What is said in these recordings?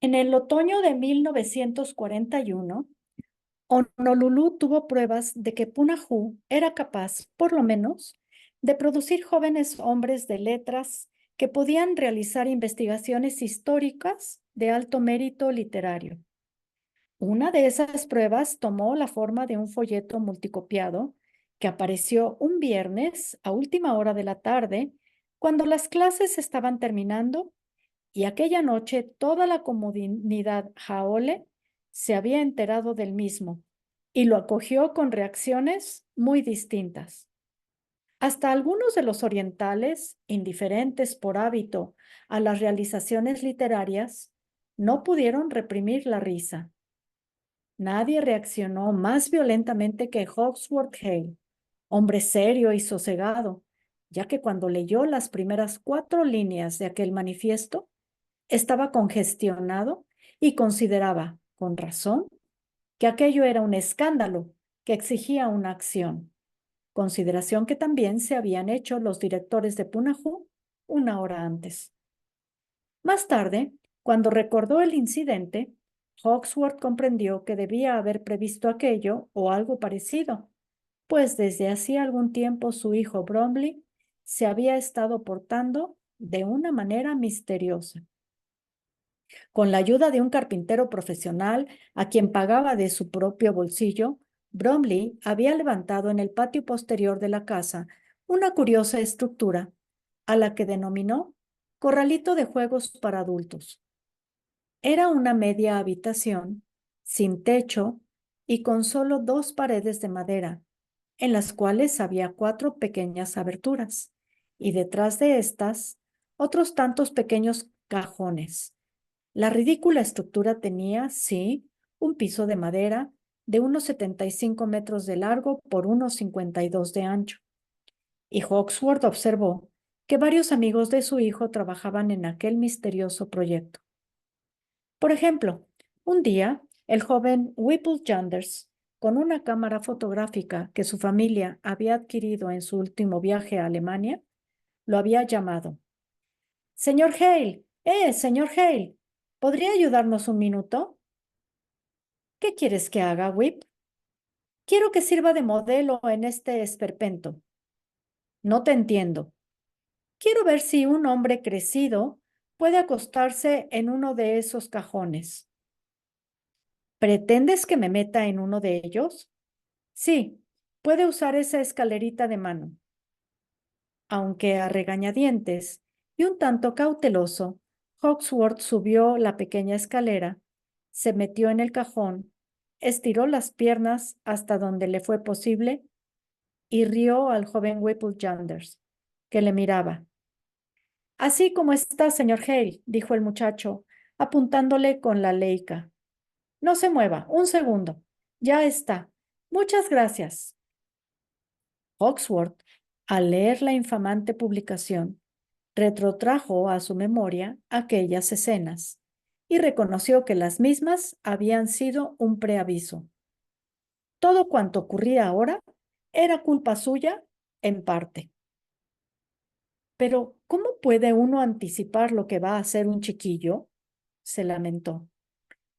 En el otoño de 1941, Honolulu tuvo pruebas de que Punahou era capaz, por lo menos, de producir jóvenes hombres de letras que podían realizar investigaciones históricas de alto mérito literario. Una de esas pruebas tomó la forma de un folleto multicopiado que apareció un viernes a última hora de la tarde, cuando las clases estaban terminando, y aquella noche toda la comunidad Jaole se había enterado del mismo y lo acogió con reacciones muy distintas. Hasta algunos de los orientales, indiferentes por hábito a las realizaciones literarias, no pudieron reprimir la risa. Nadie reaccionó más violentamente que Hawksworth Hale, hombre serio y sosegado, ya que cuando leyó las primeras 4 líneas de aquel manifiesto, estaba congestionado y consideraba, con razón, que aquello era un escándalo que exigía una acción, consideración que también se habían hecho los directores de Punahou una hora antes. Más tarde, cuando recordó el incidente, Hawksworth comprendió que debía haber previsto aquello o algo parecido, pues desde hacía algún tiempo su hijo Bromley se había estado portando de una manera misteriosa. Con la ayuda de un carpintero profesional a quien pagaba de su propio bolsillo, Bromley había levantado en el patio posterior de la casa una curiosa estructura, a la que denominó corralito de juegos para adultos. Era una media habitación, sin techo y con solo 2 paredes de madera, en las cuales había 4 pequeñas aberturas, y detrás de estas, otros tantos pequeños cajones. La ridícula estructura tenía, sí, un piso de madera de unos 75 metros de largo por unos 52 de ancho. Y Hawksworth observó que varios amigos de su hijo trabajaban en aquel misterioso proyecto. Por ejemplo, un día, el joven Whipple Janders, con una cámara fotográfica que su familia había adquirido en su último viaje a Alemania, lo había llamado. Señor Hale, señor Hale, ¿podría ayudarnos un minuto? ¿Qué quieres que haga, Whip? Quiero que sirva de modelo en este esperpento. No te entiendo. Quiero ver si un hombre crecido puede acostarse en uno de esos cajones. ¿Pretendes que me meta en uno de ellos? Sí, puede usar esa escalerita de mano. Aunque a regañadientes y un tanto cauteloso, Hawksworth subió la pequeña escalera, se metió en el cajón, estiró las piernas hasta donde le fue posible y rió al joven Whipple Janders, que le miraba. Así como está, señor Hale, dijo el muchacho, apuntándole con la leica. No se mueva, un segundo. Ya está. Muchas gracias. Hawksworth, al leer la infamante publicación, retrotrajo a su memoria aquellas escenas y reconoció que las mismas habían sido un preaviso. Todo cuanto ocurría ahora era culpa suya en parte. Pero, ¿cómo puede uno anticipar lo que va a hacer un chiquillo? Se lamentó.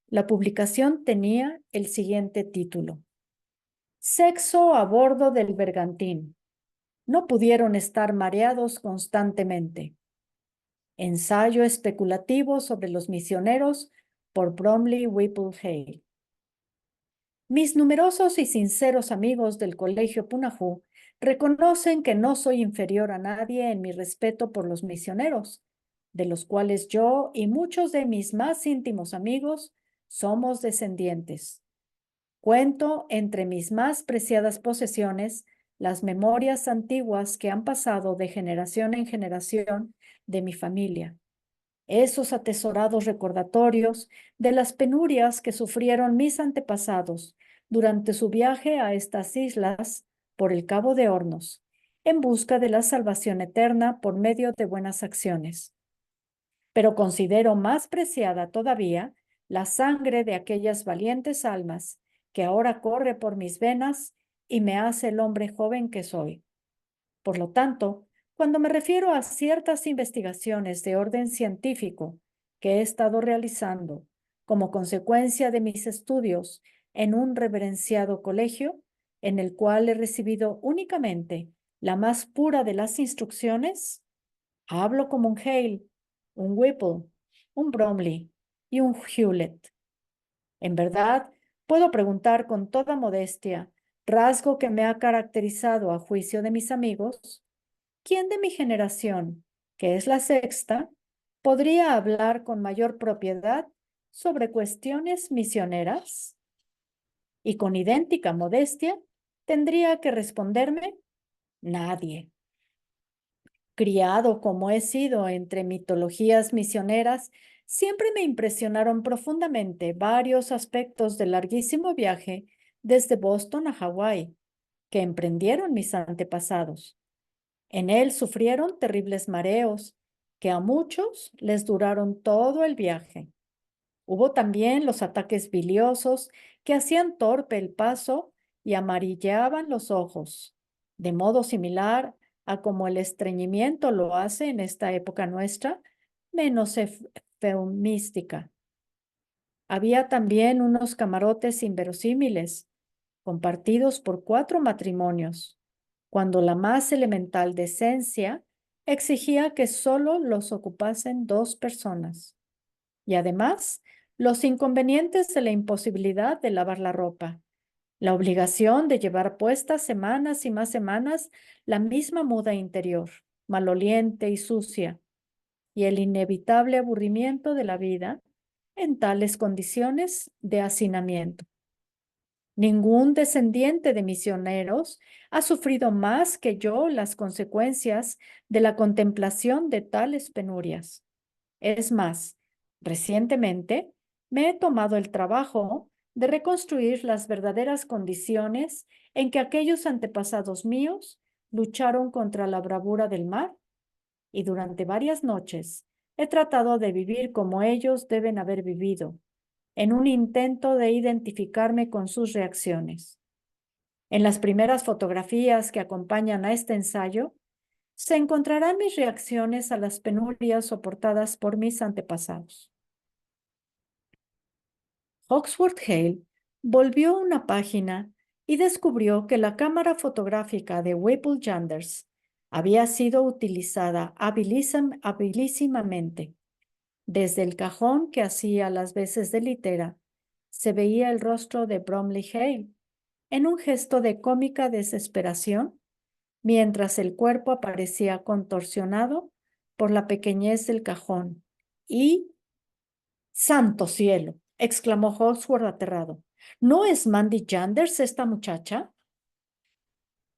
La publicación tenía el siguiente título: Sexo a bordo del bergantín. No pudieron estar mareados constantemente. Ensayo especulativo sobre los misioneros por Bromley Whipple Hale. Mis numerosos y sinceros amigos del Colegio Punahou reconocen que no soy inferior a nadie en mi respeto por los misioneros, de los cuales yo y muchos de mis más íntimos amigos somos descendientes. Cuento entre mis más preciadas posesiones las memorias antiguas que han pasado de generación en generación de mi familia, esos atesorados recordatorios de las penurias que sufrieron mis antepasados durante su viaje a estas islas por el Cabo de Hornos, en busca de la salvación eterna por medio de buenas acciones. Pero considero más preciada todavía la sangre de aquellas valientes almas que ahora corre por mis venas y me hace el hombre joven que soy. Por lo tanto, cuando me refiero a ciertas investigaciones de orden científico que he estado realizando como consecuencia de mis estudios en un reverenciado colegio, en el cual he recibido únicamente la más pura de las instrucciones, hablo como un Hale, un Whipple, un Bromley y un Hewlett. En verdad, puedo preguntar con toda modestia, rasgo que me ha caracterizado a juicio de mis amigos, ¿quién de mi generación, que es la sexta, podría hablar con mayor propiedad sobre cuestiones misioneras? Y con idéntica modestia, tendría que responderme, nadie. Criado como he sido entre mitologías misioneras, siempre me impresionaron profundamente varios aspectos del larguísimo viaje desde Boston a Hawái que emprendieron mis antepasados. En él sufrieron terribles mareos que a muchos les duraron todo el viaje. Hubo también los ataques biliosos que hacían torpe el paso y amarillaban los ojos, de modo similar a como el estreñimiento lo hace en esta época nuestra, menos eufemística. Había también unos camarotes inverosímiles, compartidos por 4 matrimonios, cuando la más elemental decencia exigía que solo los ocupasen 2 personas. Y además, los inconvenientes de la imposibilidad de lavar la ropa, la obligación de llevar puestas semanas y más semanas la misma muda interior, maloliente y sucia, y el inevitable aburrimiento de la vida en tales condiciones de hacinamiento. Ningún descendiente de misioneros ha sufrido más que yo las consecuencias de la contemplación de tales penurias. Es más, recientemente me he tomado el trabajo de reconstruir las verdaderas condiciones en que aquellos antepasados míos lucharon contra la bravura del mar y durante varias noches he tratado de vivir como ellos deben haber vivido, en un intento de identificarme con sus reacciones. En las primeras fotografías que acompañan a este ensayo, se encontrarán mis reacciones a las penurias soportadas por mis antepasados. Hawksworth Hale volvió una página y descubrió que la cámara fotográfica de Whipple Yanders había sido utilizada habilísimamente. Desde el cajón que hacía las veces de litera, se veía el rostro de Bromley Hale en un gesto de cómica desesperación, mientras el cuerpo aparecía contorsionado por la pequeñez del cajón. Y, ¡santo cielo!, exclamó Hawksworth aterrado. ¿No es Mandy Yanders esta muchacha?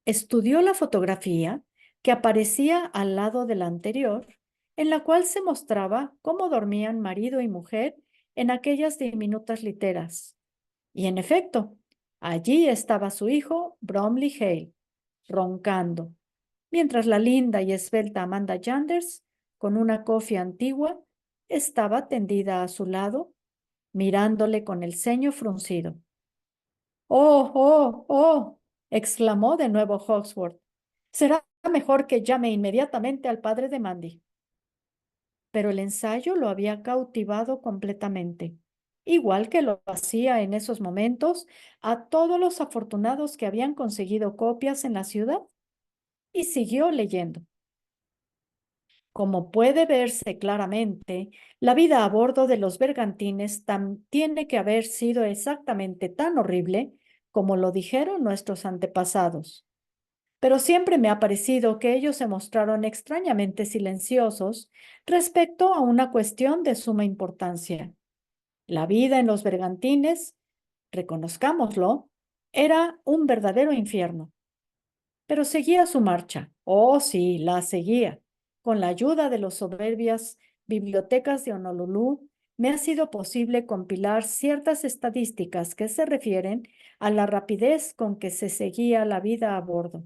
Estudió la fotografía que aparecía al lado de la anterior, en la cual se mostraba cómo dormían marido y mujer en aquellas diminutas literas. Y en efecto, allí estaba su hijo, Bromley Hale, roncando, mientras la linda y esbelta Amanda Yanders, con una cofia antigua, estaba tendida a su lado, mirándole con el ceño fruncido. ¡Oh, oh, oh! Exclamó de nuevo Hawksworth. Será mejor que llame inmediatamente al padre de Mandy. Pero el ensayo lo había cautivado completamente, igual que lo hacía en esos momentos a todos los afortunados que habían conseguido copias en la ciudad, y siguió leyendo. Como puede verse claramente, la vida a bordo de los bergantines tiene que haber sido exactamente tan horrible como lo dijeron nuestros antepasados. Pero siempre me ha parecido que ellos se mostraron extrañamente silenciosos respecto a una cuestión de suma importancia. La vida en los bergantines, reconozcámoslo, era un verdadero infierno. Pero seguía su marcha. Oh, sí, la seguía. Con la ayuda de las soberbias bibliotecas de Honolulu, me ha sido posible compilar ciertas estadísticas que se refieren a la rapidez con que se seguía la vida a bordo.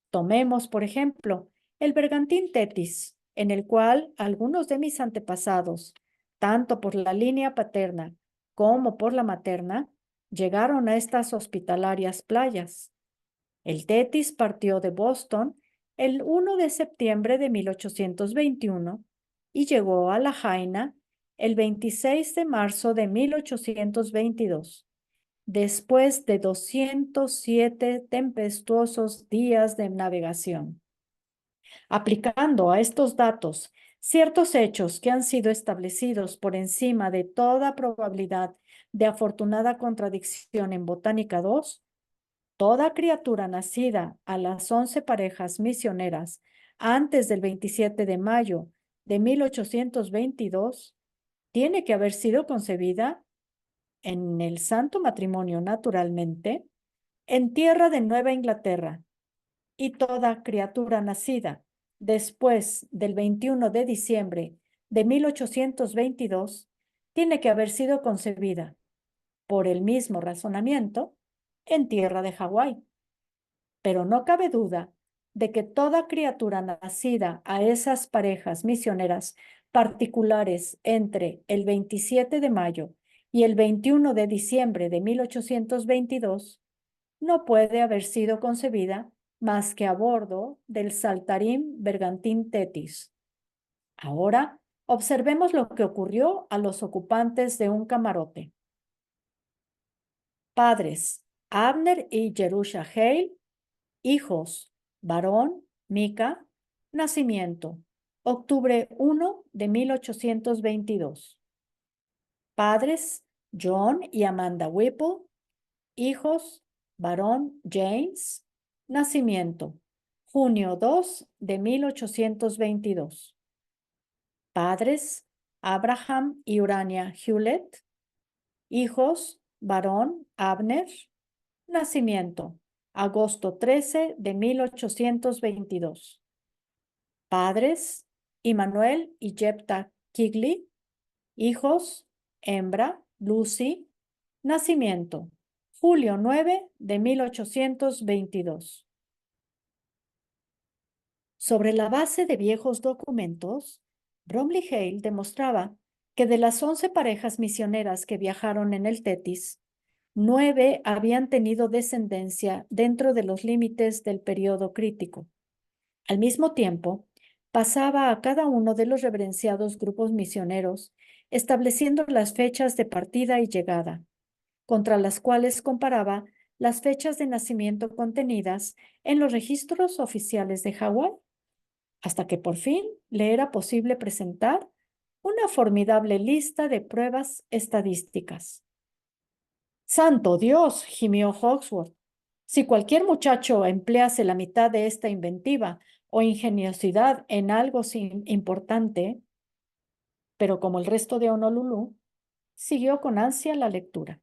Tomemos, por ejemplo, el bergantín Tetis, en el cual algunos de mis antepasados, tanto por la línea paterna como por la materna, llegaron a estas hospitalarias playas. El Tetis partió de Boston el 1 de septiembre de 1821 y llegó a La Jaina el 26 de marzo de 1822, después de 207 tempestuosos días de navegación. Aplicando a estos datos ciertos hechos que han sido establecidos por encima de toda probabilidad de afortunada contradicción en Botánica 2, toda criatura nacida a las 11 parejas misioneras antes del 27 de mayo de 1822 tiene que haber sido concebida en el santo matrimonio naturalmente en tierra de Nueva Inglaterra, y toda criatura nacida después del 21 de diciembre de 1822 tiene que haber sido concebida, por el mismo razonamiento, en tierra de Hawái. Pero no cabe duda de que toda criatura nacida a esas parejas misioneras particulares entre el 27 de mayo y el 21 de diciembre de 1822 no puede haber sido concebida más que a bordo del Saltarín Bergantín Tetis. Ahora, observemos lo que ocurrió a los ocupantes de un camarote. Padres, Abner y Jerusha Hale. Hijos, varón, Micah. Nacimiento, octubre 1 de 1822. Padres, John y Amanda Whipple. Hijos, varón, James. Nacimiento, junio 2 de 1822. Padres, Abraham y Urania Hewlett. Hijos, varón, Abner. Nacimiento, agosto 13 de 1822. Padres, Immanuel y Jepta Kigley. Hijos, hembra, Lucy. Nacimiento, julio 9 de 1822. Sobre la base de viejos documentos, Bromley Hale demostraba que de las 11 parejas misioneras que viajaron en el Tetis, 9 habían tenido descendencia dentro de los límites del periodo crítico. Al mismo tiempo, pasaba a cada uno de los reverenciados grupos misioneros, estableciendo las fechas de partida y llegada, contra las cuales comparaba las fechas de nacimiento contenidas en los registros oficiales de Hawái, hasta que por fin le era posible presentar una formidable lista de pruebas estadísticas. ¡Santo Dios!, gimió Hawksworth. Si cualquier muchacho emplease la mitad de esta inventiva o ingeniosidad en algo importante, pero como el resto de Honolulu, siguió con ansia la lectura.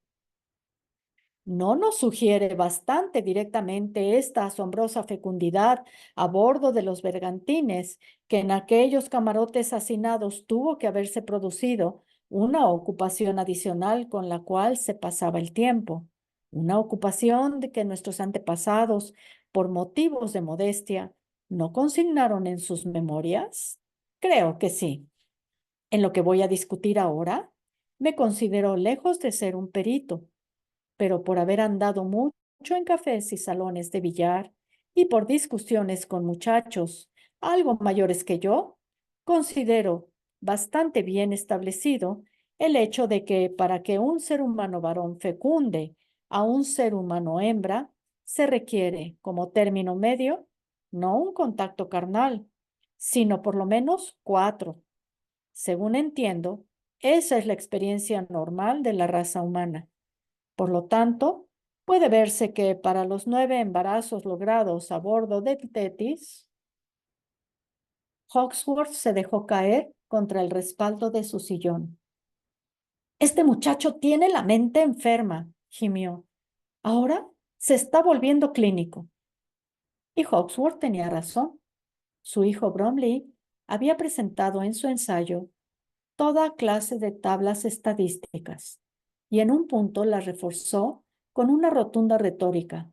¿No nos sugiere bastante directamente esta asombrosa fecundidad a bordo de los bergantines que en aquellos camarotes hacinados tuvo que haberse producido una ocupación adicional con la cual se pasaba el tiempo? Una ocupación de que nuestros antepasados, por motivos de modestia, ¿no consignaron en sus memorias? Creo que sí. En lo que voy a discutir ahora, me considero lejos de ser un perito, pero por haber andado mucho en cafés y salones de billar y por discusiones con muchachos algo mayores que yo, considero bastante bien establecido el hecho de que para que un ser humano varón fecunde a un ser humano hembra, se requiere como término medio no un contacto carnal, sino por lo menos 4. Según entiendo, esa es la experiencia normal de la raza humana. Por lo tanto, puede verse que para los 9 embarazos logrados a bordo de Tetis, Hawksworth se dejó caer contra el respaldo de su sillón. Este muchacho tiene la mente enferma, gimió. Ahora se está volviendo clínico. Y Hawksworth tenía razón. Su hijo Bromley había presentado en su ensayo toda clase de tablas estadísticas y en un punto las reforzó con una rotunda retórica.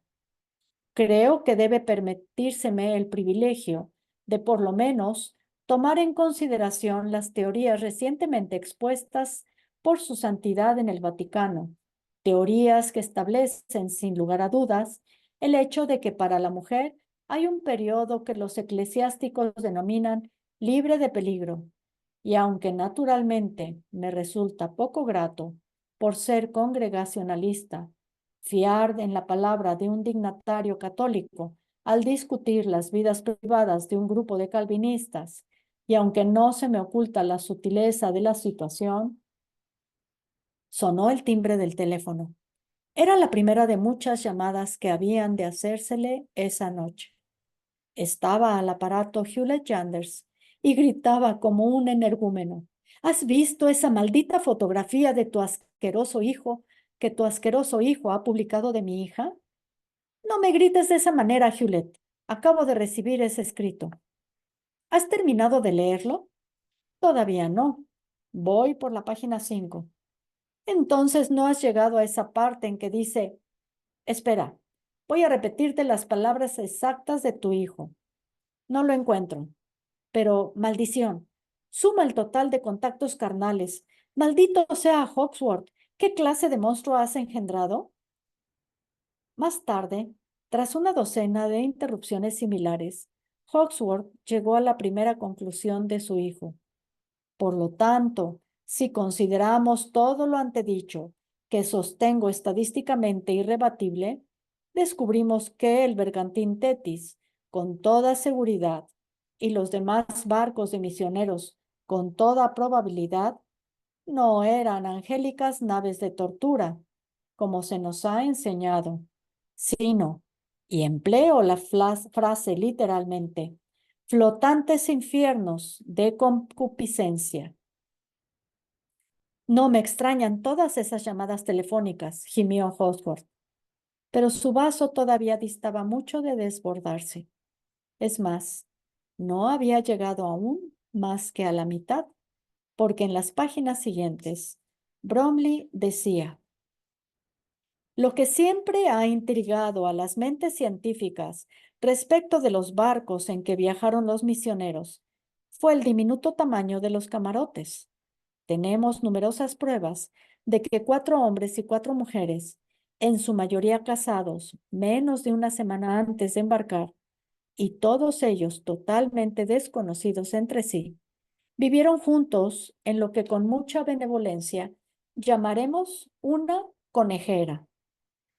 Creo que debe permitírseme el privilegio de por lo menos tomar en consideración las teorías recientemente expuestas por su santidad en el Vaticano, teorías que establecen sin lugar a dudas el hecho de que para la mujer hay un periodo que los eclesiásticos denominan libre de peligro y aunque naturalmente me resulta poco grato por ser congregacionalista, fiar en la palabra de un dignatario católico al discutir las vidas privadas de un grupo de calvinistas, y aunque no se me oculta la sutileza de la situación, sonó el timbre del teléfono. Era la primera de muchas llamadas que habían de hacérsele esa noche. Estaba al aparato Hewlett Yanders y gritaba como un energúmeno. ¿Has visto esa maldita fotografía de tu asqueroso hijo que tu asqueroso hijo ha publicado de mi hija? No me grites de esa manera, Hewlett. Acabo de recibir ese escrito. ¿Has terminado de leerlo? Todavía no. Voy por la página 5. Entonces no has llegado a esa parte en que dice, espera, voy a repetirte las palabras exactas de tu hijo. No lo encuentro. Pero, maldición, suma el total de contactos carnales. Maldito sea Hawksworth. ¿Qué clase de monstruo has engendrado? Más tarde, tras una docena de interrupciones similares, Hawksworth llegó a la primera conclusión de su hijo. Por lo tanto, si consideramos todo lo antedicho, que sostengo estadísticamente irrebatible, descubrimos que el bergantín Tetis, con toda seguridad, y los demás barcos de misioneros, con toda probabilidad, no eran angélicas naves de tortura, como se nos ha enseñado, sino, y empleo la frase literalmente, flotantes infiernos de concupiscencia. No me extrañan todas esas llamadas telefónicas, gimió Hawksworth, pero su vaso todavía distaba mucho de desbordarse. Es más, no había llegado aún más que a la mitad, porque en las páginas siguientes, Bromley decía: lo que siempre ha intrigado a las mentes científicas respecto de los barcos en que viajaron los misioneros fue el diminuto tamaño de los camarotes. Tenemos numerosas pruebas de que 4 hombres y 4 mujeres, en su mayoría casados menos de una semana antes de embarcar, y todos ellos totalmente desconocidos entre sí, vivieron juntos en lo que con mucha benevolencia llamaremos una conejera.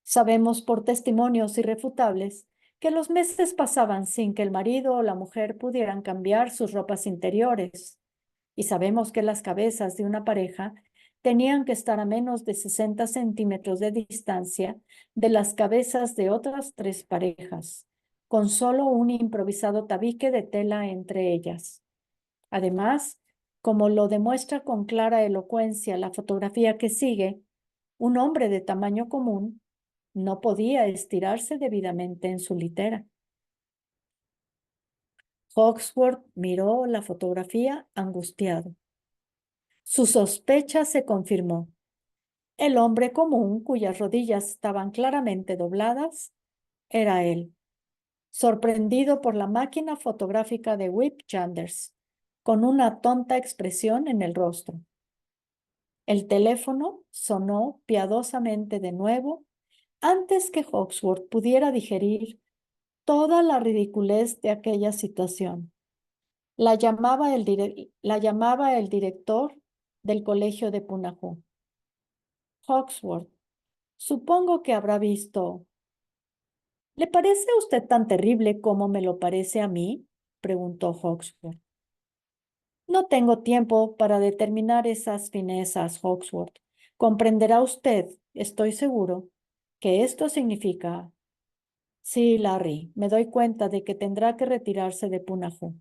Sabemos por testimonios irrefutables que los meses pasaban sin que el marido o la mujer pudieran cambiar sus ropas interiores. Y sabemos que las cabezas de una pareja tenían que estar a menos de 60 centímetros de distancia de las cabezas de otras 3 parejas, con solo un improvisado tabique de tela entre ellas. Además, como lo demuestra con clara elocuencia la fotografía que sigue, un hombre de tamaño común no podía estirarse debidamente en su litera. Hawksworth miró la fotografía angustiado. Su sospecha se confirmó. El hombre común, cuyas rodillas estaban claramente dobladas, era él, sorprendido por la máquina fotográfica de Whip Yanders, con una tonta expresión en el rostro. El teléfono sonó piadosamente de nuevo antes que Hawksworth pudiera digerir toda la ridiculez de aquella situación. La llamaba el director del colegio de Punahou. Hawksworth, supongo que habrá visto. ¿Le parece a usted tan terrible como me lo parece a mí? Preguntó Hawksworth. No tengo tiempo para determinar esas finezas, Hawksworth. Comprenderá usted, estoy seguro, que esto significa. Sí, Larry, me doy cuenta de que tendrá que retirarse de Punahou.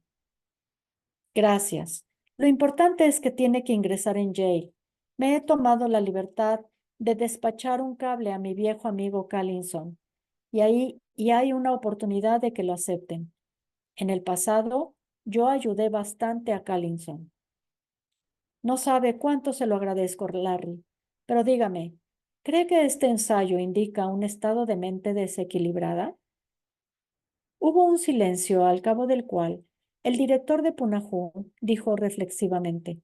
Gracias. Lo importante es que tiene que ingresar en Yale. Me he tomado la libertad de despachar un cable a mi viejo amigo Collinson, y hay una oportunidad de que lo acepten. En el pasado, yo ayudé bastante a Collinson. No sabe cuánto se lo agradezco, Larry, pero dígame, ¿cree que este ensayo indica un estado de mente desequilibrada? Hubo un silencio al cabo del cual el director de Punahou dijo reflexivamente: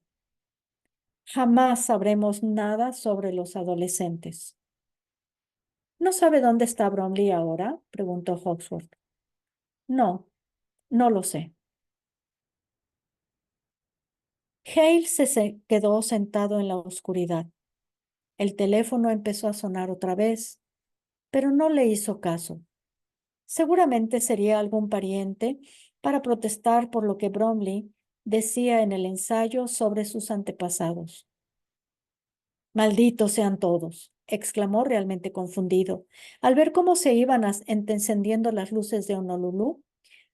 jamás sabremos nada sobre los adolescentes. ¿No sabe dónde está Bromley ahora? Preguntó Hawksworth. No, no lo sé. Hale se quedó sentado en la oscuridad. El teléfono empezó a sonar otra vez, pero no le hizo caso. Seguramente sería algún pariente para protestar por lo que Bromley decía en el ensayo sobre sus antepasados. Malditos sean todos, exclamó realmente confundido, al ver cómo se iban encendiendo las luces de Honolulu,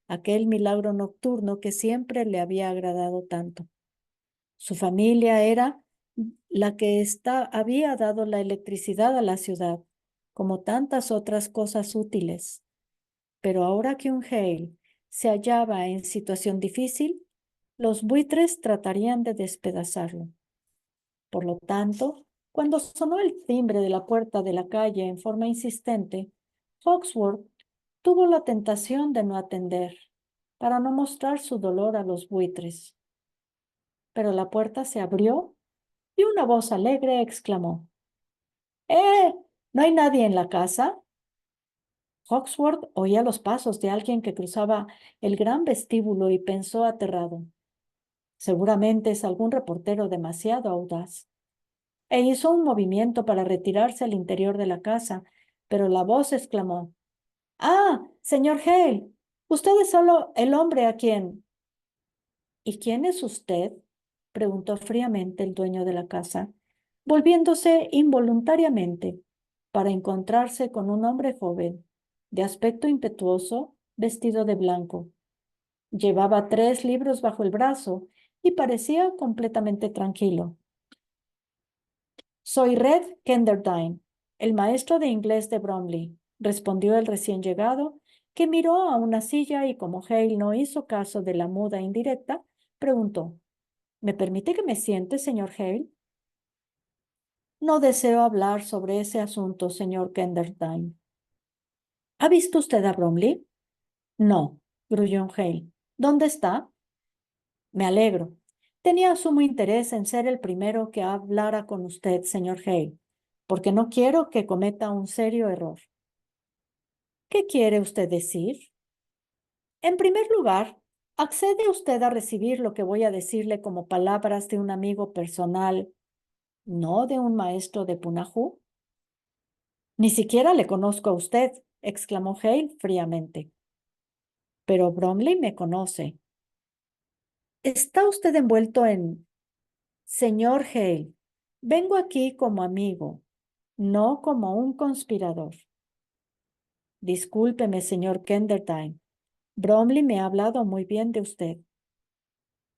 aquel milagro nocturno que siempre le había agradado tanto. Su familia era la que había dado la electricidad a la ciudad, como tantas otras cosas útiles. Pero ahora que un Hale se hallaba en situación difícil, los buitres tratarían de despedazarlo. Por lo tanto, cuando sonó el timbre de la puerta de la calle en forma insistente, Foxworth tuvo la tentación de no atender, para no mostrar su dolor a los buitres. Pero la puerta se abrió y una voz alegre exclamó: ¡Eh! ¿No hay nadie en la casa? Foxworth oía los pasos de alguien que cruzaba el gran vestíbulo y pensó aterrado. Seguramente es algún reportero demasiado audaz. E hizo un movimiento para retirarse al interior de la casa, pero la voz exclamó: ¡Ah, señor Hale! Usted es solo el hombre a quien... ¿Y quién es usted?, preguntó fríamente el dueño de la casa, volviéndose involuntariamente para encontrarse con un hombre joven, de aspecto impetuoso, vestido de blanco. Llevaba 3 libros bajo el brazo y parecía completamente tranquilo. Soy Red Kenderdine, el maestro de inglés de Bromley, respondió el recién llegado, que miró a una silla y como Hale no hizo caso de la muda indirecta, preguntó: ¿Me permite que me siente, señor Hale? No deseo hablar sobre ese asunto, señor Kenderdine. ¿Ha visto usted a Bromley? No, gruñó Hale. ¿Dónde está? Me alegro. Tenía sumo interés en ser el primero que hablara con usted, señor Hale, porque no quiero que cometa un serio error. ¿Qué quiere usted decir? En primer lugar, ¿accede usted a recibir lo que voy a decirle como palabras de un amigo personal, no de un maestro de Punahou? Ni siquiera le conozco a usted, exclamó Hale fríamente. Pero Bromley me conoce. ¿Está usted envuelto en... Señor Hale, vengo aquí como amigo, no como un conspirador. Discúlpeme, señor Kenderdine. Bromley me ha hablado muy bien de usted.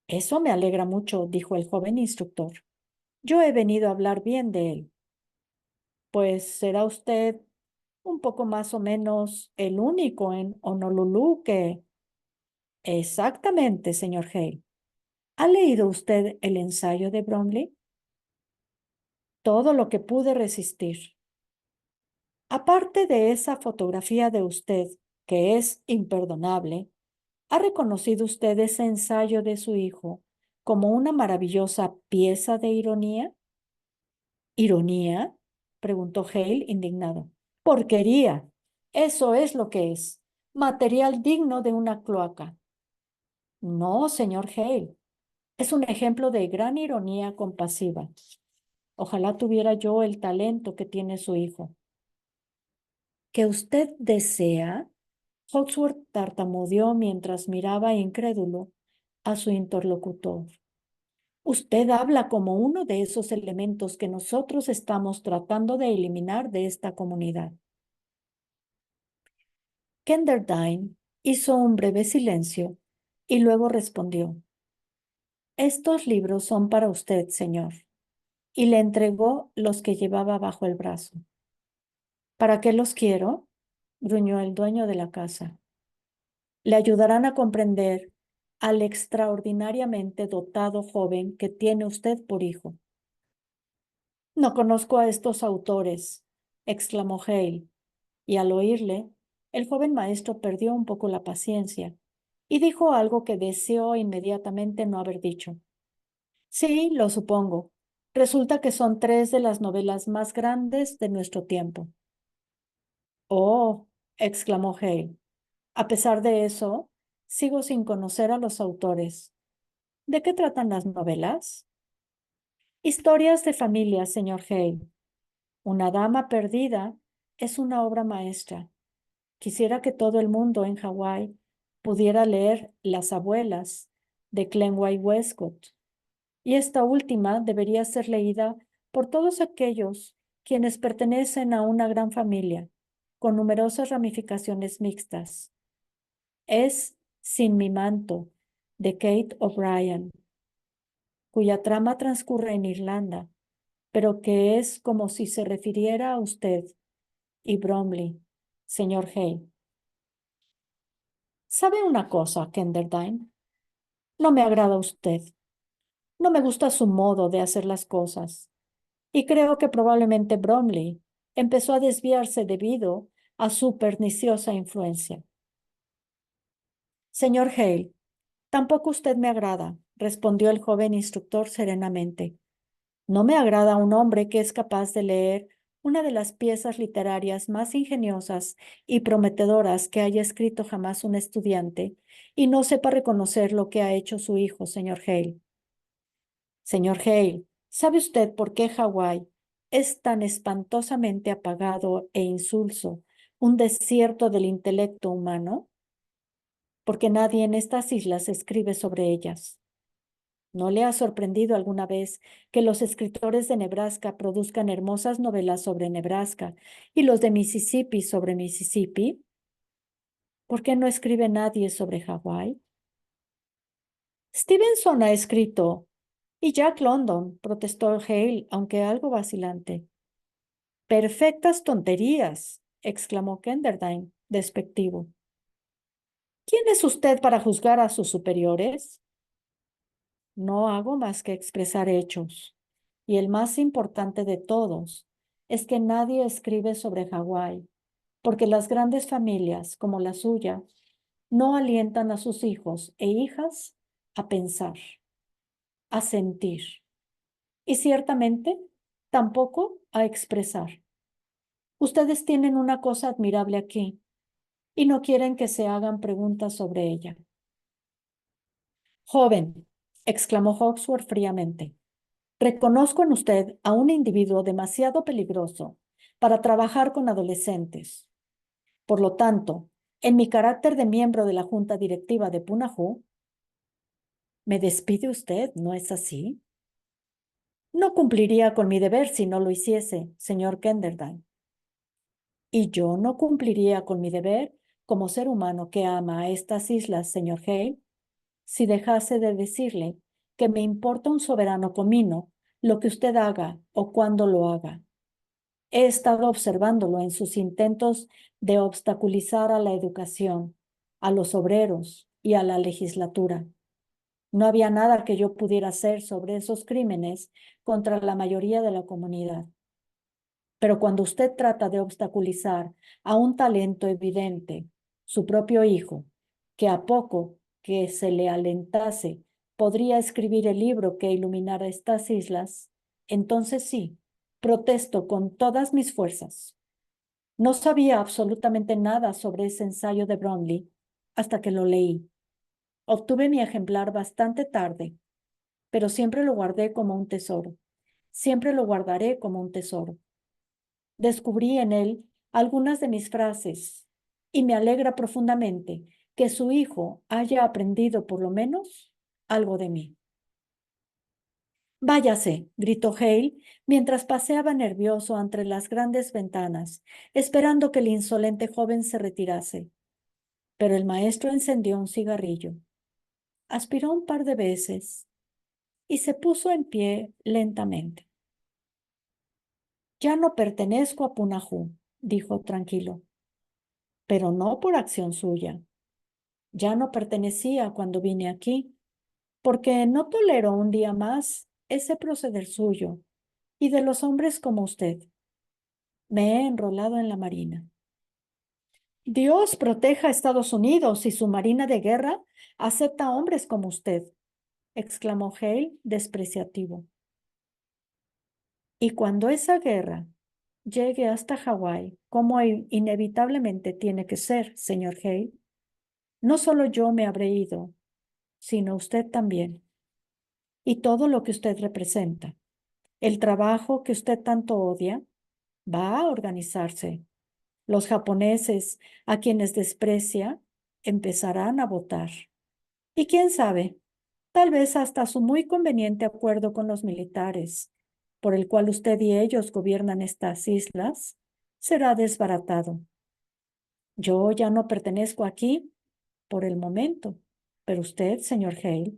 Eso me alegra mucho, dijo el joven instructor. Yo he venido a hablar bien de él. Pues será usted un poco más o menos el único en Honolulu que... Exactamente, señor Hale. ¿Ha leído usted el ensayo de Bromley? Todo lo que pude resistir. Aparte de esa fotografía de usted, que es imperdonable, ¿ha reconocido usted ese ensayo de su hijo como una maravillosa pieza de ironía? ¿Ironía?, preguntó Hale indignado. Porquería. Eso es lo que es. Material digno de una cloaca. No, señor Hale. Es un ejemplo de gran ironía compasiva. Ojalá tuviera yo el talento que tiene su hijo. ¿Que usted desea? Hawksworth tartamudeó mientras miraba incrédulo a su interlocutor. Usted habla como uno de esos elementos que nosotros estamos tratando de eliminar de esta comunidad. Kenderdine hizo un breve silencio y luego respondió: Estos libros son para usted, señor, y le entregó los que llevaba bajo el brazo. ¿Para qué los quiero?, gruñó el dueño de la casa. Le ayudarán a comprender al extraordinariamente dotado joven que tiene usted por hijo. No conozco a estos autores, exclamó Hale, y al oírle, el joven maestro perdió un poco la paciencia y dijo algo que deseó inmediatamente no haber dicho. Sí, lo supongo. Resulta que son 3 de las novelas más grandes de nuestro tiempo. Oh, exclamó Hale. A pesar de eso, sigo sin conocer a los autores. ¿De qué tratan las novelas? Historias de familia, señor Hale. Una dama perdida es una obra maestra. Quisiera que todo el mundo en Hawái pudiera leer Las abuelas de Glenway Westcott. Y esta última debería ser leída por todos aquellos quienes pertenecen a una gran familia, con numerosas ramificaciones mixtas. Es Sin mi manto, de Kate O'Brien, cuya trama transcurre en Irlanda, pero que es como si se refiriera a usted y Bromley, señor Hay. ¿Sabe una cosa, Kenderdine? No me agrada usted. No me gusta su modo de hacer las cosas. Y creo que probablemente Bromley empezó a desviarse debido a su perniciosa influencia. Señor Hale, tampoco usted me agrada, respondió el joven instructor serenamente. No me agrada un hombre que es capaz de leer una de las piezas literarias más ingeniosas y prometedoras que haya escrito jamás un estudiante y no sepa reconocer lo que ha hecho su hijo, señor Hale. Señor Hale, ¿sabe usted por qué Hawái es tan espantosamente apagado e insulso, un desierto del intelecto humano? Porque nadie en estas islas escribe sobre ellas. ¿No le ha sorprendido alguna vez que los escritores de Nebraska produzcan hermosas novelas sobre Nebraska y los de Mississippi sobre Mississippi? ¿Por qué no escribe nadie sobre Hawái? Stevenson ha escrito, y Jack London, protestó Hale, aunque algo vacilante. Perfectas tonterías, exclamó Kenderdine, despectivo. ¿Quién es usted para juzgar a sus superiores? No hago más que expresar hechos. Y el más importante de todos es que nadie escribe sobre Hawái, porque las grandes familias, como la suya, no alientan a sus hijos e hijas a pensar, a sentir y ciertamente tampoco a expresar. Ustedes tienen una cosa admirable aquí y no quieren que se hagan preguntas sobre ella. Joven, exclamó Hawksworth fríamente, reconozco en usted a un individuo demasiado peligroso para trabajar con adolescentes. Por lo tanto, en mi carácter de miembro de la Junta Directiva de Punahou, me despide usted, ¿no es así? No cumpliría con mi deber si no lo hiciese, señor Kenderdine. Y yo no cumpliría con mi deber como ser humano que ama a estas islas, señor Hale, si dejase de decirle que me importa un soberano comino lo que usted haga o cuando lo haga. He estado observándolo en sus intentos de obstaculizar a la educación, a los obreros y a la legislatura. No había nada que yo pudiera hacer sobre esos crímenes contra la mayoría de la comunidad. Pero cuando usted trata de obstaculizar a un talento evidente, su propio hijo, que a poco que se le alentase podría escribir el libro que iluminara estas islas, entonces sí, protesto con todas mis fuerzas. No sabía absolutamente nada sobre ese ensayo de Bromley hasta que lo leí. Obtuve mi ejemplar bastante tarde, pero siempre lo guardé como un tesoro. Siempre lo guardaré como un tesoro. Descubrí en él algunas de mis frases y me alegra profundamente que su hijo haya aprendido por lo menos algo de mí. Váyase, gritó Hale mientras paseaba nervioso entre las grandes ventanas, esperando que el insolente joven se retirase. Pero el maestro encendió un cigarrillo, aspiró un par de veces y se puso en pie lentamente. Ya no pertenezco a Punahou, dijo tranquilo, pero no por acción suya. Ya no pertenecía cuando vine aquí, porque no tolero un día más ese proceder suyo y de los hombres como usted. Me he enrolado en la Marina. Dios proteja a Estados Unidos y su Marina de guerra acepta hombres como usted, exclamó Hale despreciativo. Y cuando esa guerra llegue hasta Hawái, como inevitablemente tiene que ser, señor Hale, no solo yo me habré ido, sino usted también. y todo lo que usted representa. El trabajo que usted tanto odia va a organizarse. Los japoneses, a quienes desprecia, empezarán a votar. Y quién sabe, tal vez hasta su muy conveniente acuerdo con los militares, por el cual usted y ellos gobiernan estas islas, será desbaratado. Yo ya no pertenezco aquí por el momento, pero usted, señor Hale,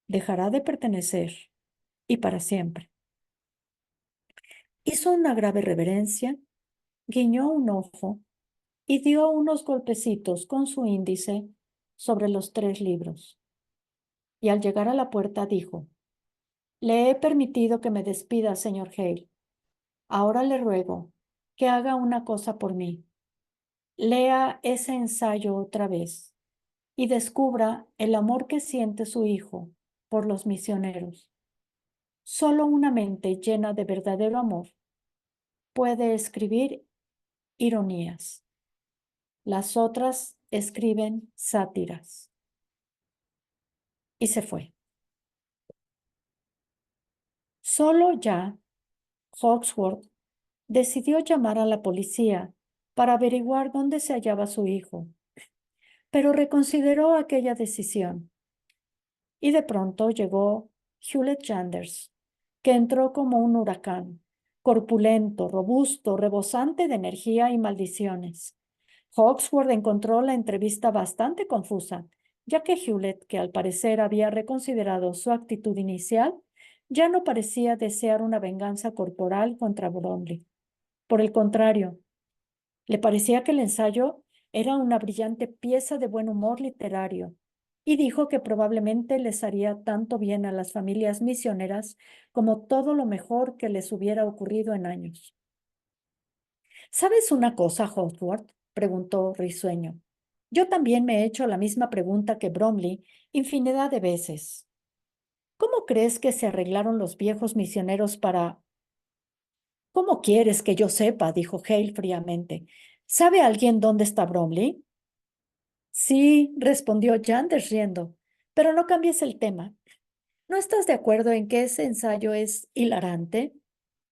dejará de pertenecer y para siempre. Hizo una grave reverencia, guiñó un ojo y dio unos golpecitos con su índice sobre los 3 libros. Y al llegar a la puerta dijo, le he permitido que me despida, señor Hale. Ahora le ruego que haga una cosa por mí. Lea ese ensayo otra vez y descubra el amor que siente su hijo por los misioneros. Solo una mente llena de verdadero amor puede escribir ironías. Las otras escriben sátiras. Y se fue. Solo ya Hawksworth decidió llamar a la policía para averiguar dónde se hallaba su hijo, pero reconsideró aquella decisión. Y de pronto llegó Hewlett Chanders, que entró como un huracán, corpulento, robusto, rebosante de energía y maldiciones. Hawksworth encontró la entrevista bastante confusa, ya que Hewlett, que al parecer había reconsiderado su actitud inicial, ya no parecía desear una venganza corporal contra Bromley. Por el contrario, le parecía que el ensayo era una brillante pieza de buen humor literario y dijo que probablemente les haría tanto bien a las familias misioneras como todo lo mejor que les hubiera ocurrido en años. ¿Sabes una cosa, Hawksworth?, preguntó risueño. Yo también me he hecho la misma pregunta que Bromley infinidad de veces. ¿Cómo crees que se arreglaron los viejos misioneros para... ¿Cómo quieres que yo sepa?, dijo Hale fríamente. ¿Sabe alguien dónde está Bromley? Sí, respondió Yanders riendo, pero no cambies el tema. ¿No estás de acuerdo en que ese ensayo es hilarante?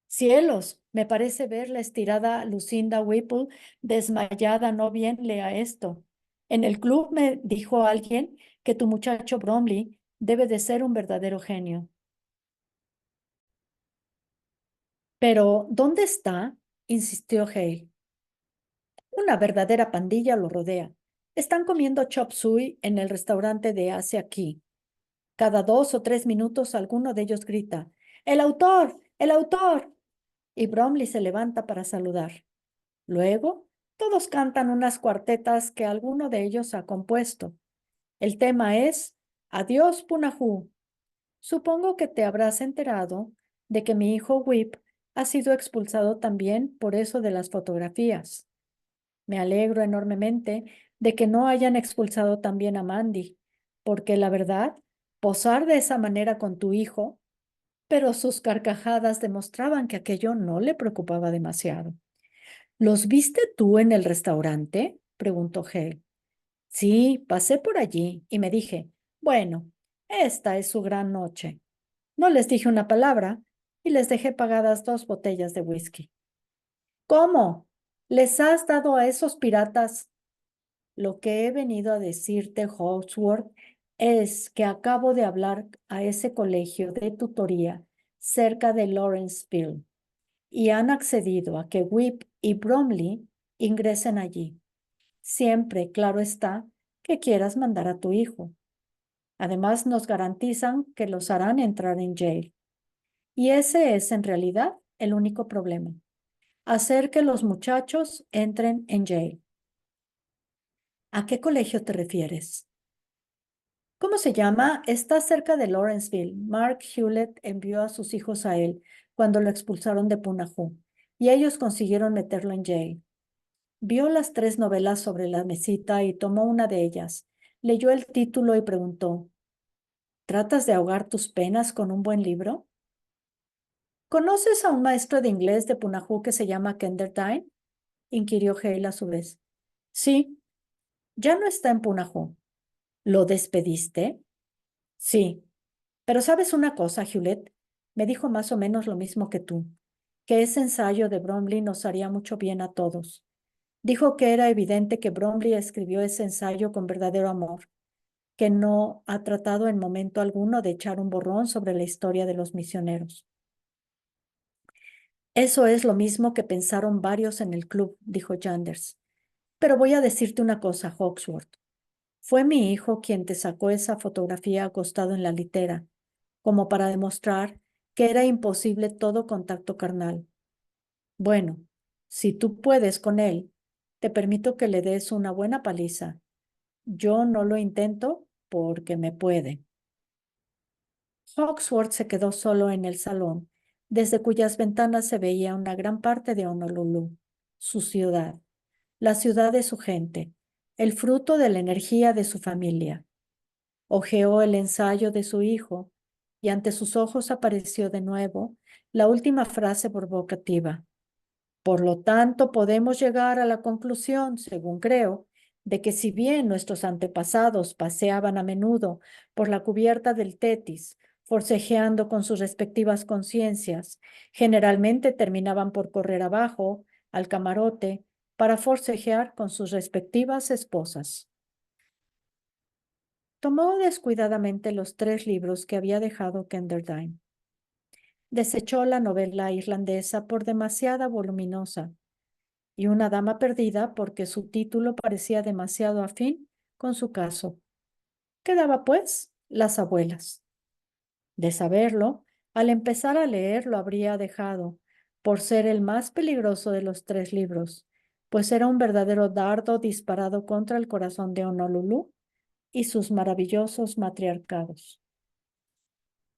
Cielos, me parece ver la estirada Lucinda Whipple desmayada. No bien lea esto. En el club me dijo alguien que tu muchacho Bromley debe de ser un verdadero genio. Pero, ¿dónde está?, insistió Hay. Una verdadera pandilla lo rodea. Están comiendo chop suey en el restaurante de Asia aquí. Cada 2 o 3 minutos alguno de ellos grita, ¡El autor! ¡El autor! Y Bromley se levanta para saludar. Luego, todos cantan unas cuartetas que alguno de ellos ha compuesto. El tema es Adiós, Punahou. Supongo que te habrás enterado de que mi hijo Whip ha sido expulsado también por eso de las fotografías. Me alegro enormemente de que no hayan expulsado también a Mandy, porque la verdad, posar de esa manera con tu hijo, pero sus carcajadas demostraban que aquello no le preocupaba demasiado. ¿Los viste tú en el restaurante?, preguntó Hale. Sí, pasé por allí y me dije, bueno, esta es su gran noche. No les dije una palabra y les dejé pagadas 2 botellas de whisky. ¿Cómo? ¿Les has dado a esos piratas? Lo que he venido a decirte, Hawksworth, es que acabo de hablar a ese colegio de tutoría cerca de Lawrenceville y han accedido a que Whip y Bromley ingresen allí. Siempre, claro está, que quieras mandar a tu hijo. Además, nos garantizan que los harán entrar en jail. Y ese es, en realidad, el único problema. Hacer que los muchachos entren en jail. ¿A qué colegio te refieres? ¿Cómo se llama? Está cerca de Lawrenceville. Mark Hewlett envió a sus hijos a él cuando lo expulsaron de Punahou, y ellos consiguieron meterlo en jail. Vio las 3 novelas sobre la mesita y tomó una de ellas. Leyó el título y preguntó, ¿tratas de ahogar tus penas con un buen libro? ¿Conoces a un maestro de inglés de Punahou que se llama Kenderdine?, inquirió Hale a su vez. Sí, ya no está en Punahou. ¿Lo despediste? Sí. Pero ¿sabes una cosa, Hewlett? Me dijo más o menos lo mismo que tú, que ese ensayo de Bromley nos haría mucho bien a todos. Dijo que era evidente que Bromley escribió ese ensayo con verdadero amor, que no ha tratado en momento alguno de echar un borrón sobre la historia de los misioneros. Eso es lo mismo que pensaron varios en el club, dijo Janders. Pero voy a decirte una cosa, Hawksworth. Fue mi hijo quien te sacó esa fotografía acostado en la litera, como para demostrar que era imposible todo contacto carnal. Bueno, si tú puedes con él, te permito que le des una buena paliza. Yo no lo intento porque me puede. Hawksworth se quedó solo en el salón, desde cuyas ventanas se veía una gran parte de Honolulu, su ciudad, la ciudad de su gente, el fruto de la energía de su familia. Hojeó el ensayo de su hijo y ante sus ojos apareció de nuevo la última frase provocativa. Por lo tanto, podemos llegar a la conclusión, según creo, de que si bien nuestros antepasados paseaban a menudo por la cubierta del Tetis, forcejeando con sus respectivas conciencias, generalmente terminaban por correr abajo al camarote para forcejear con sus respectivas esposas. Tomó descuidadamente los 3 libros que había dejado Kenderdine. Desechó la novela irlandesa por demasiada voluminosa y Una dama perdida porque su título parecía demasiado afín con su caso. Quedaba, pues, Las abuelas. De saberlo, al empezar a leer lo habría dejado, por ser el más peligroso de los 3 libros, pues era un verdadero dardo disparado contra el corazón de Honolulu y sus maravillosos matriarcados.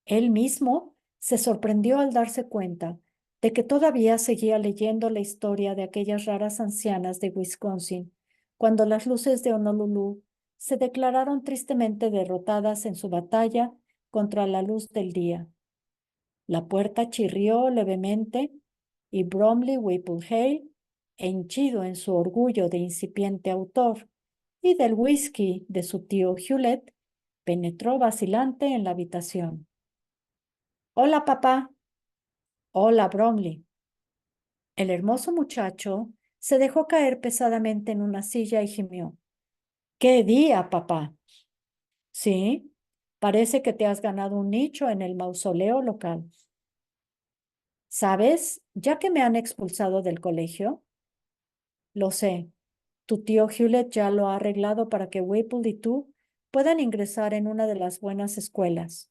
Él mismo se sorprendió al darse cuenta de que todavía seguía leyendo la historia de aquellas raras ancianas de Wisconsin, cuando las luces de Honolulu se declararon tristemente derrotadas en su batalla contra la luz del día. La puerta chirrió levemente y Bromley Whipple Hale, henchido en su orgullo de incipiente autor y del whisky de su tío Hewlett, penetró vacilante en la habitación. Hola, papá. Hola, Bromley. El hermoso muchacho se dejó caer pesadamente en una silla y gimió. ¡Qué día, papá! Sí, parece que te has ganado un nicho en el mausoleo local. ¿Sabes? Ya que me han expulsado del colegio, lo sé. Tu tío Hewlett ya lo ha arreglado para que Whipple y tú puedan ingresar en una de las buenas escuelas.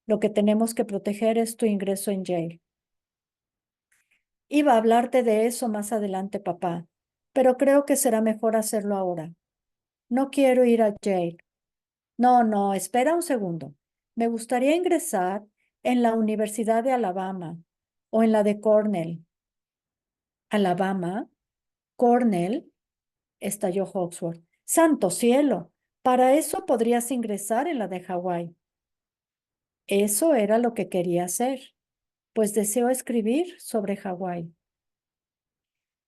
Lo que tenemos que proteger es tu ingreso en Yale. Iba a hablarte de eso más adelante, papá, pero creo que será mejor hacerlo ahora. No quiero ir a Yale. No, no, espera un segundo. Me gustaría ingresar en la Universidad de Alabama o en la de Cornell. ¿Alabama? ¿Cornell? Estalló Hawksworth. ¡Santo cielo! Para eso podrías ingresar en la de Hawái. Eso era lo que quería hacer, pues deseo escribir sobre Hawái.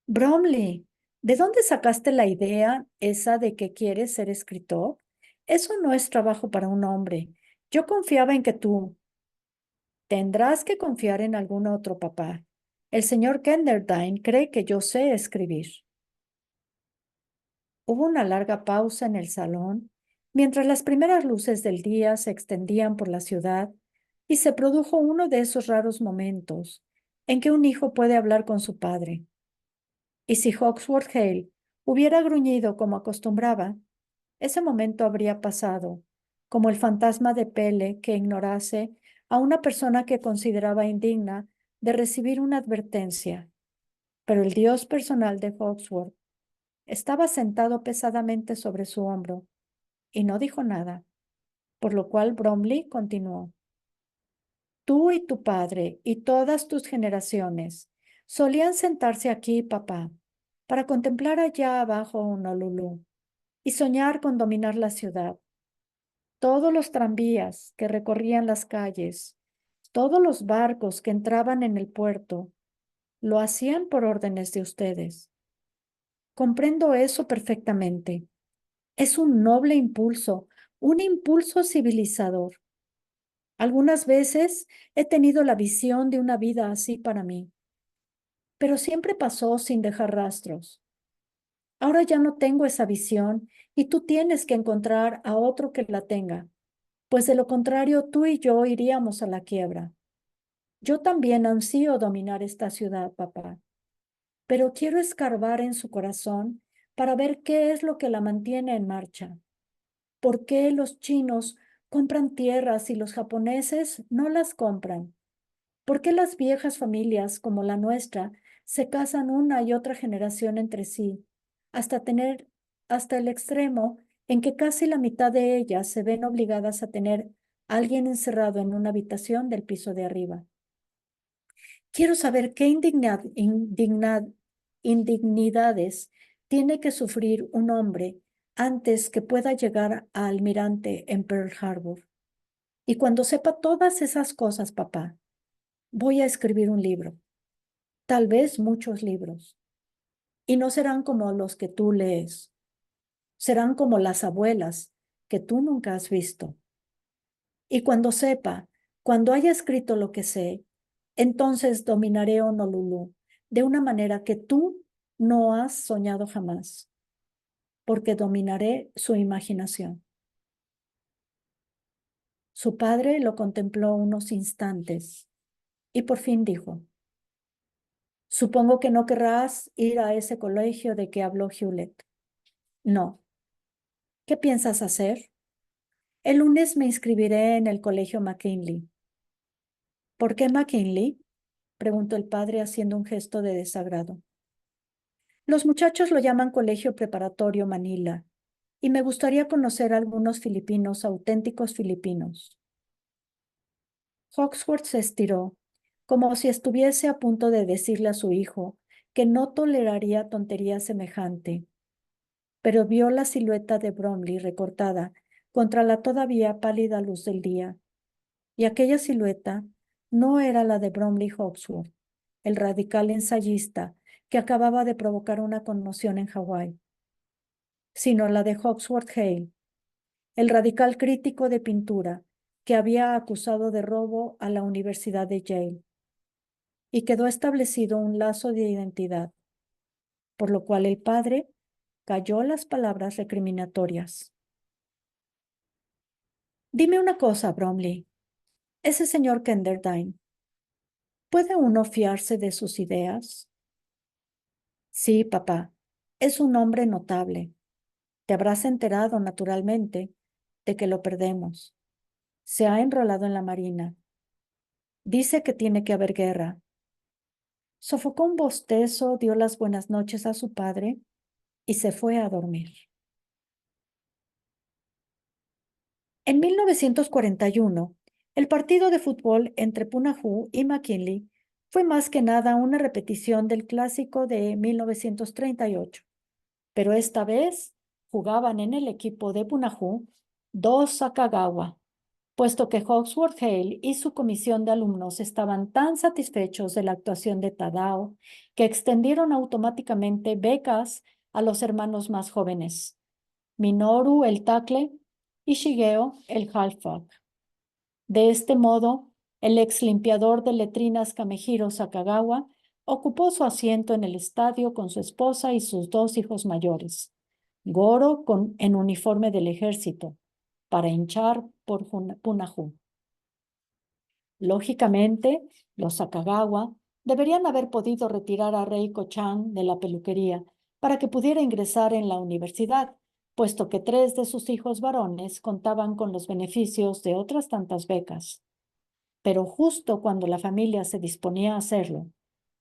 Bromley, ¿de dónde sacaste la idea esa de que quieres ser escritor? Eso no es trabajo para un hombre. Yo confiaba en que tú tendrás que confiar en algún otro papá. El señor Kenderdine cree que yo sé escribir. Hubo una larga pausa en el salón, mientras las primeras luces del día se extendían por la ciudad y se produjo uno de esos raros momentos en que un hijo puede hablar con su padre. Y si Hawksworth Hale hubiera gruñido como acostumbraba, ese momento habría pasado, como el fantasma de Pele que ignorase a una persona que consideraba indigna de recibir una advertencia. Pero el dios personal de Hawksworth estaba sentado pesadamente sobre su hombro y no dijo nada, por lo cual Bromley continuó. Tú y tu padre y todas tus generaciones solían sentarse aquí, papá, para contemplar allá abajo Honolulu y soñar con dominar la ciudad. Todos los tranvías que recorrían las calles, todos los barcos que entraban en el puerto, lo hacían por órdenes de ustedes. Comprendo eso perfectamente. Es un noble impulso, un impulso civilizador. Algunas veces he tenido la visión de una vida así para mí, pero siempre pasó sin dejar rastros. Ahora ya no tengo esa visión y tú tienes que encontrar a otro que la tenga, pues de lo contrario tú y yo iríamos a la quiebra. Yo también ansío dominar esta ciudad, papá, pero quiero escarbar en su corazón para ver qué es lo que la mantiene en marcha. ¿Por qué los chinos compran tierras y los japoneses no las compran? ¿Por qué las viejas familias como la nuestra se casan una y otra generación entre sí, hasta tener, hasta el extremo en que casi la mitad de ellas se ven obligadas a tener a alguien encerrado en una habitación del piso de arriba? Quiero saber qué indignidades tiene que sufrir un hombre antes que pueda llegar a almirante en Pearl Harbor. Y cuando sepa todas esas cosas, papá, voy a escribir un libro, tal vez muchos libros, y no serán como los que tú lees, serán como las abuelas que tú nunca has visto. Y cuando sepa, cuando haya escrito lo que sé, entonces dominaré Honolulu de una manera que tú no has soñado jamás, porque dominaré su imaginación. Su padre lo contempló unos instantes y por fin dijo: supongo que no querrás ir a ese colegio de que habló Hewlett. No. ¿Qué piensas hacer? El lunes me inscribiré en el colegio McKinley. ¿Por qué McKinley? Preguntó el padre haciendo un gesto de desagrado. Los muchachos lo llaman Colegio Preparatorio Manila, y me gustaría conocer a algunos filipinos, auténticos filipinos. Hawksworth se estiró, como si estuviese a punto de decirle a su hijo que no toleraría tontería semejante, pero vio la silueta de Bromley recortada contra la todavía pálida luz del día, y aquella silueta no era la de Bromley Hawksworth, el radical ensayista que acababa de provocar una conmoción en Hawái, sino la de Hawksworth Hale, el radical crítico de pintura que había acusado de robo a la Universidad de Yale, y quedó establecido un lazo de identidad, por lo cual el padre calló las palabras recriminatorias. Dime una cosa, Bromley. Ese señor Kenderdine, ¿puede uno fiarse de sus ideas? Sí, papá, es un hombre notable. Te habrás enterado, naturalmente, de que lo perdemos. Se ha enrolado en la marina. Dice que tiene que haber guerra. Sofocó un bostezo, dio las buenas noches a su padre y se fue a dormir. En 1941, el partido de fútbol entre Punahou y McKinley fue más que nada una repetición del clásico de 1938, pero esta vez jugaban en el equipo de Punahou dos Sacagawea, puesto que Hawksworth Hale y su comisión de alumnos estaban tan satisfechos de la actuación de Tadao que extendieron automáticamente becas a los hermanos más jóvenes, Minoru el tackle y Shigeo el halfback. De este modo, el ex limpiador de letrinas Kamehiro Sakagawa ocupó su asiento en el estadio con su esposa y sus dos hijos mayores, Goro en uniforme del ejército, para hinchar por Punahou. Lógicamente, los Sakagawa deberían haber podido retirar a Reiko-chan de la peluquería para que pudiera ingresar en la universidad, puesto que 3 de sus hijos varones contaban con los beneficios de otras tantas becas. Pero justo cuando la familia se disponía a hacerlo,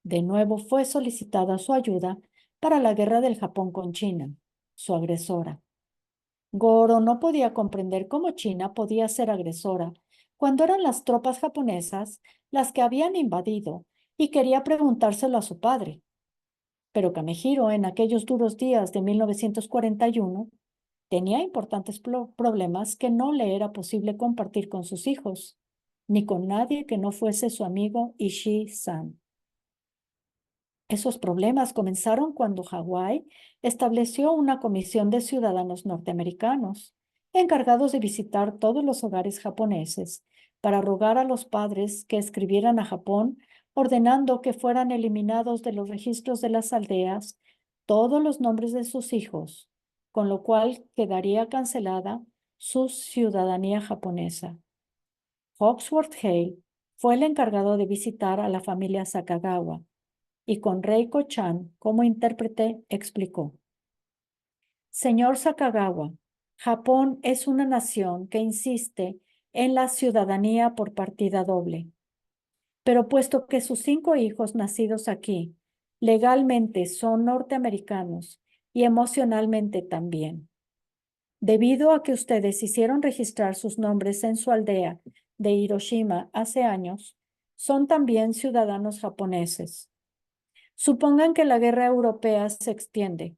de nuevo fue solicitada su ayuda para la guerra del Japón con China, su agresora. Goro no podía comprender cómo China podía ser agresora cuando eran las tropas japonesas las que habían invadido, y quería preguntárselo a su padre. Pero Kamehiro, en aquellos duros días de 1941, tenía importantes problemas que no le era posible compartir con sus hijos, ni con nadie que no fuese su amigo Ishii-san. Esos problemas comenzaron cuando Hawái estableció una comisión de ciudadanos norteamericanos encargados de visitar todos los hogares japoneses para rogar a los padres que escribieran a Japón ordenando que fueran eliminados de los registros de las aldeas todos los nombres de sus hijos, con lo cual quedaría cancelada su ciudadanía japonesa. Hawksworth Hale fue el encargado de visitar a la familia Sakagawa y con Reiko Chan como intérprete explicó: Señor Sakagawa, Japón es una nación que insiste en la ciudadanía por partida doble. Pero puesto que sus 5 hijos nacidos aquí legalmente son norteamericanos y emocionalmente también, debido a que ustedes hicieron registrar sus nombres en su aldea de Hiroshima hace años, son también ciudadanos japoneses. Supongan que la guerra europea se extiende.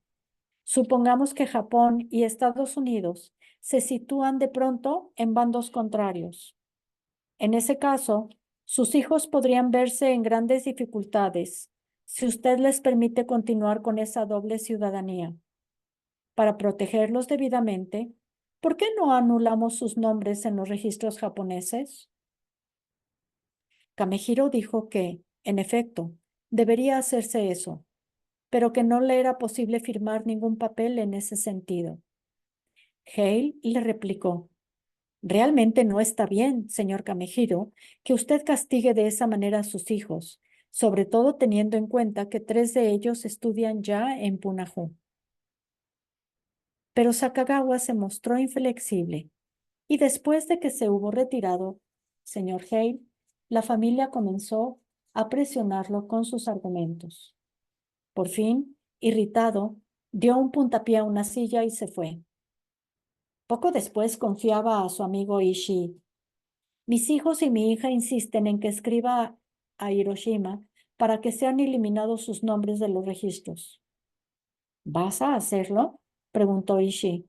Supongamos que Japón y Estados Unidos se sitúan de pronto en bandos contrarios. En ese caso, sus hijos podrían verse en grandes dificultades si usted les permite continuar con esa doble ciudadanía. Para protegerlos debidamente, ¿por qué no anulamos sus nombres en los registros japoneses? Kamehiro dijo que, en efecto, debería hacerse eso, pero que no le era posible firmar ningún papel en ese sentido. Hale le replicó: realmente no está bien, señor Kamehiro, que usted castigue de esa manera a sus hijos, sobre todo teniendo en cuenta que 3 de ellos estudian ya en Punahou. Pero Sakagawa se mostró inflexible, y después de que se hubo retirado, señor Hale, la familia comenzó a presionarlo con sus argumentos. Por fin, irritado, dio un puntapié a una silla y se fue. Poco después confiaba a su amigo Ishii: mis hijos y mi hija insisten en que escriba a Hiroshima para que sean eliminados sus nombres de los registros. ¿Vas a hacerlo?, preguntó Ishii.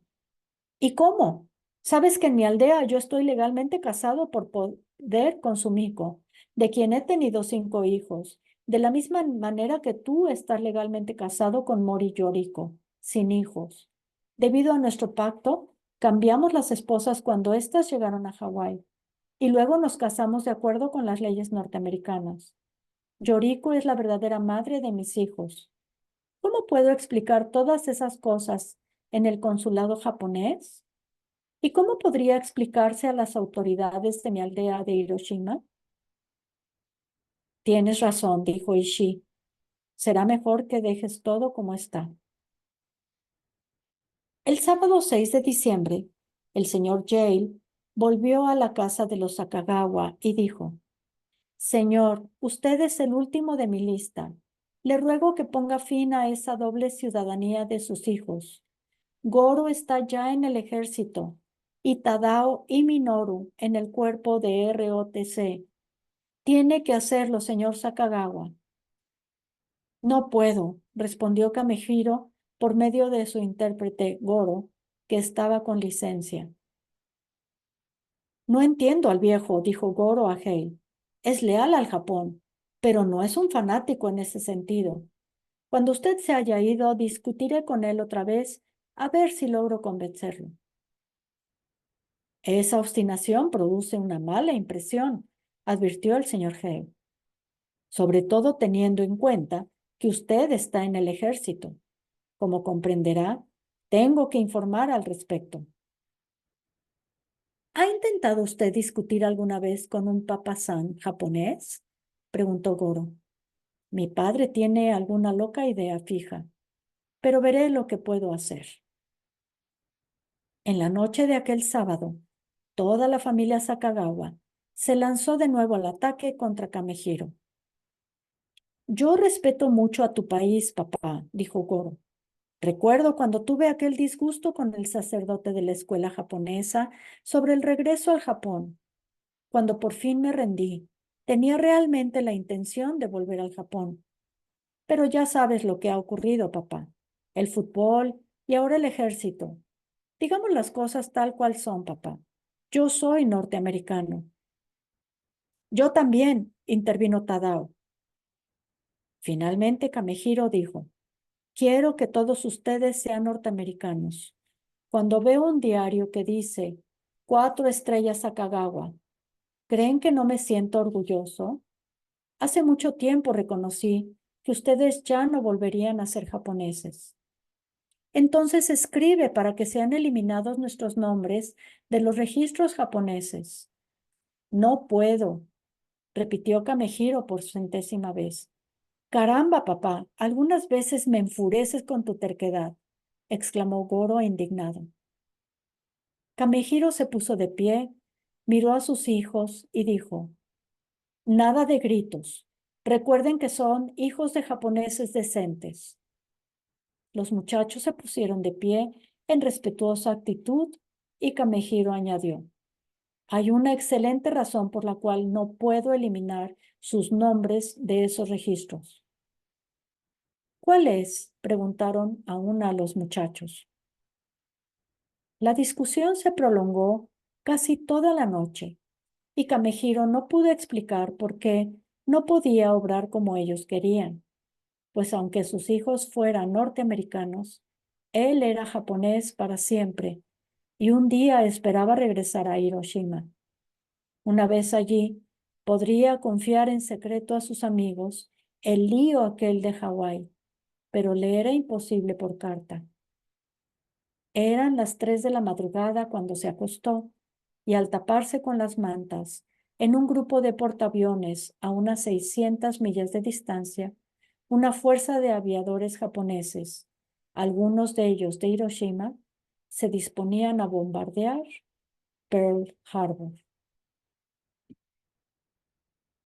¿Y cómo? Sabes que en mi aldea yo estoy legalmente casado por poder con Sumiko, de quien he tenido 5 hijos, de la misma manera que tú estás legalmente casado con Mori Yoriko, sin hijos. Debido a nuestro pacto, cambiamos las esposas cuando éstas llegaron a Hawái y luego nos casamos de acuerdo con las leyes norteamericanas. Yoriko es la verdadera madre de mis hijos. ¿Cómo puedo explicar todas esas cosas en el consulado japonés? ¿Y cómo podría explicarse a las autoridades de mi aldea de Hiroshima? Tienes razón, dijo Ishii. Será mejor que dejes todo como está. El sábado 6 de diciembre, el señor Yale volvió a la casa de los Sakagawa y dijo: Señor, usted es el último de mi lista. Le ruego que ponga fin a esa doble ciudadanía de sus hijos. Goro está ya en el ejército y Tadao y Minoru en el cuerpo de ROTC. Tiene que hacerlo, señor Sakagawa. No puedo, respondió Kamehiro por medio de su intérprete Goro, que estaba con licencia. No entiendo al viejo, dijo Goro a Hale. Es leal al Japón, pero no es un fanático en ese sentido. Cuando usted se haya ido, discutiré con él otra vez a ver si logro convencerlo. Esa obstinación produce una mala impresión, advirtió el señor Hale, sobre todo teniendo en cuenta que usted está en el ejército. Como comprenderá, tengo que informar al respecto. ¿Ha intentado usted discutir alguna vez con un papa-san japonés?, preguntó Goro. Mi padre tiene alguna loca idea fija, pero veré lo que puedo hacer. En la noche de aquel sábado, toda la familia Sakagawa se lanzó de nuevo al ataque contra Kamehiro. Yo respeto mucho a tu país, papá, dijo Goro. Recuerdo cuando tuve aquel disgusto con el sacerdote de la escuela japonesa sobre el regreso al Japón. Cuando por fin me rendí, tenía realmente la intención de volver al Japón. Pero ya sabes lo que ha ocurrido, papá. El fútbol y ahora el ejército. Digamos las cosas tal cual son, papá. Yo soy norteamericano. Yo también, intervino Tadao. Finalmente Kamehiro dijo: quiero que todos ustedes sean norteamericanos. Cuando veo un diario que dice 4 estrellas Sakagawa, ¿Creen que no me siento orgulloso? Hace mucho tiempo reconocí que ustedes ya no volverían a ser japoneses. Entonces escribe para que sean eliminados nuestros nombres de los registros japoneses. No puedo, repitió Kamehiro por 100ª vez. Caramba, papá, algunas veces me enfureces con tu terquedad, exclamó Goro indignado. Kamehiro se puso de pie, miró a sus hijos y dijo, nada de gritos. Recuerden que son hijos de japoneses decentes. Los muchachos se pusieron de pie en respetuosa actitud y Kamehiro añadió, hay una excelente razón por la cual no puedo eliminar sus nombres de esos registros. ¿Cuál es? Preguntaron aún a los muchachos. La discusión se prolongó casi toda la noche y Kamehiro no pudo explicar por qué no podía obrar como ellos querían, pues aunque sus hijos fueran norteamericanos, él era japonés para siempre y un día esperaba regresar a Hiroshima. Una vez allí, podría confiar en secreto a sus amigos el lío aquel de Hawái, pero le era imposible por carta. Eran las 3 de la madrugada cuando se acostó y al taparse con las mantas, en un grupo de portaaviones a unas 600 millas de distancia, una fuerza de aviadores japoneses, algunos de ellos de Hiroshima, se disponían a bombardear Pearl Harbor.